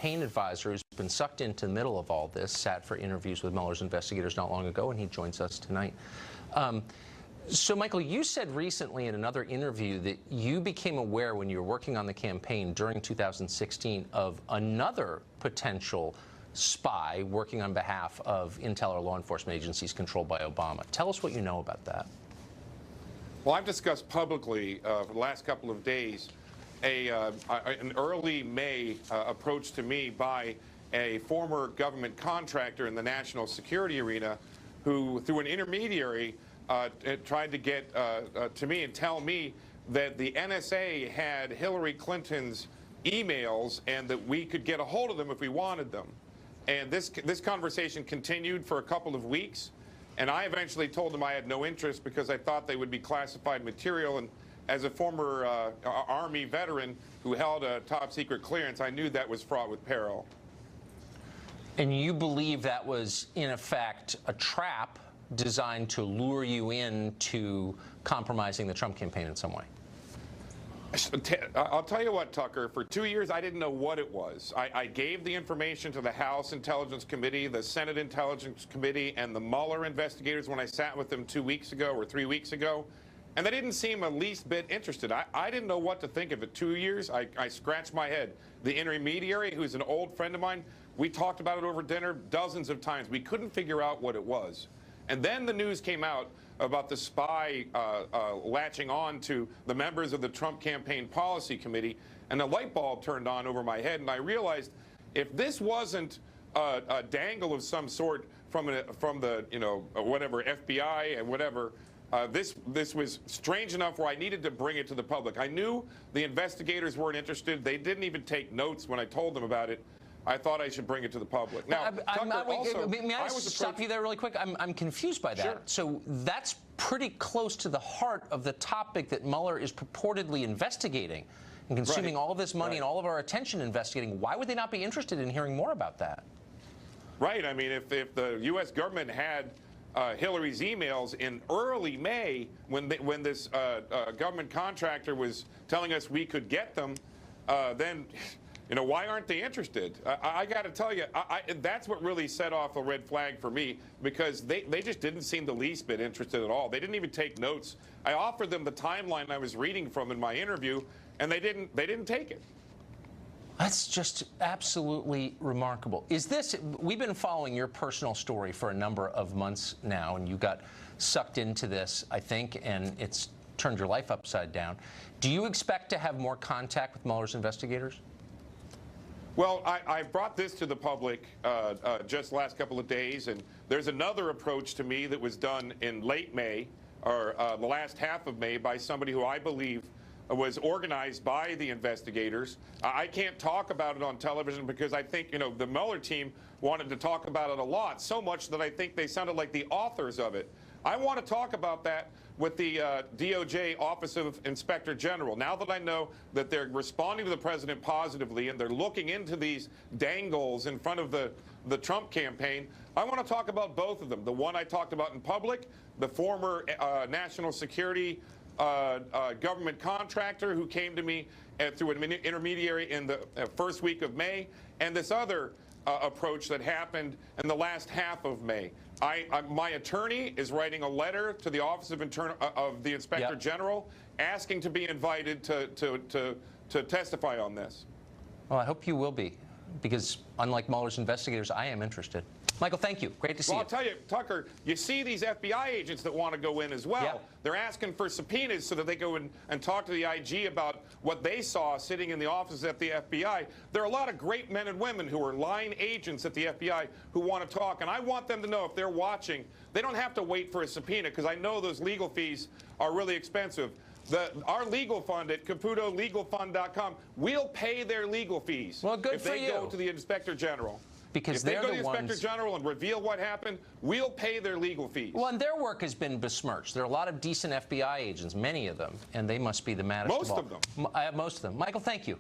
campaign advisor who's been sucked into the middle of all this, sat for interviews with Mueller's investigators not long ago, and he joins us tonight. So, Michael, you said recently in another interview that you became aware when you were working on the campaign during 2016 of another potential spy working on behalf of intel or law enforcement agencies controlled by Obama. Tell us what you know about that. Well, I've discussed publicly for the last couple of days an early May approach to me by a former government contractor in the national security arena who, through an intermediary, tried to get to me and tell me that the NSA had Hillary Clinton's emails and that we could get a hold of them if we wanted them. And this conversation continued for a couple of weeks, and I eventually told them I had no interest because I thought they would be classified material. And as a former Army veteran who held a top-secret clearance, I knew that was fraught with peril. And you believe that was, in effect, a trap designed to lure you into compromising the Trump campaign in some way? I'll tell you what, Tucker, for 2 years, I didn't know what it was. I gave the information to the House Intelligence Committee, the Senate Intelligence Committee, and the Mueller investigators when I sat with them 2 weeks ago or 3 weeks ago, and they didn't seem the least bit interested. I didn't know what to think of it. 2 years, I scratched my head. The intermediary, who's an old friend of mine, we talked about it over dinner dozens of times. We couldn't figure out what it was. And then the news came out about the spy latching on to the members of the Trump Campaign Policy Committee, and the light bulb turned on over my head, and I realized if this wasn't a dangle of some sort from the whatever FBI and whatever, this was strange enough where I needed to bring it to the public. I knew the investigators weren't interested. They didn't even take notes when I told them about it. I thought I should bring it to the public. Now, may I stop you there really quick? I'm confused by that. Sure. So that's pretty close to the heart of the topic that Mueller is purportedly investigating and consuming all of this money and all of our attention investigating. Why would they not be interested in hearing more about that? Right. I mean, if the U.S. government had Hillary's emails in early May when this government contractor was telling us we could get them, then... why aren't they interested? I got to tell you, that's what really set off a red flag for me, because they just didn't seem the least bit interested at all. They didn't even take notes. I offered them the timeline I was reading from in my interview, and they didn't take it. That's just absolutely remarkable. We've been following your personal story for a number of months now, and you got sucked into this, I think, and it's turned your life upside down. Do you expect to have more contact with Mueller's investigators? Well, I brought this to the public just the last couple of days, and there's another approach to me that was done in late May, or the last half of May, by somebody who I believe was organized by the investigators. I can't talk about it on television because I think, the Mueller team wanted to talk about it a lot, so much that I think they sounded like the authors of it. I want to talk about that with the DOJ Office of Inspector General. Now that I know that they're responding to the president positively and they're looking into these dangles in front of the Trump campaign, I want to talk about both of them. The one I talked about in public, the former national security government contractor who came to me through an intermediary in the first week of May, and this other approach that happened in the last half of May. My attorney is writing a letter to the Office of the Inspector General asking to be invited to testify on this. Well, I hope you will be, because unlike Mueller's investigators, I am interested. Michael, thank you. Great to see you. Well, I'll tell you, Tucker, you see these FBI agents that want to go in as well. Yeah. They're asking for subpoenas so that they go in and talk to the IG about what they saw sitting in the office at the FBI. There are a lot of great men and women who are line agents at the FBI who want to talk, and I want them to know, if they're watching, they don't have to wait for a subpoena, because I know those legal fees are really expensive. Our legal fund at CaputoLegalFund.com, we'll pay their legal fees. Well, good for you. If they go to the Inspector General. Because if they go to the Inspector General and reveal what happened, we'll pay their legal fees. Well, and their work has been besmirched. There are a lot of decent FBI agents, many of them, and they must be the maddest of all. Most of them. Most of them. Michael, thank you.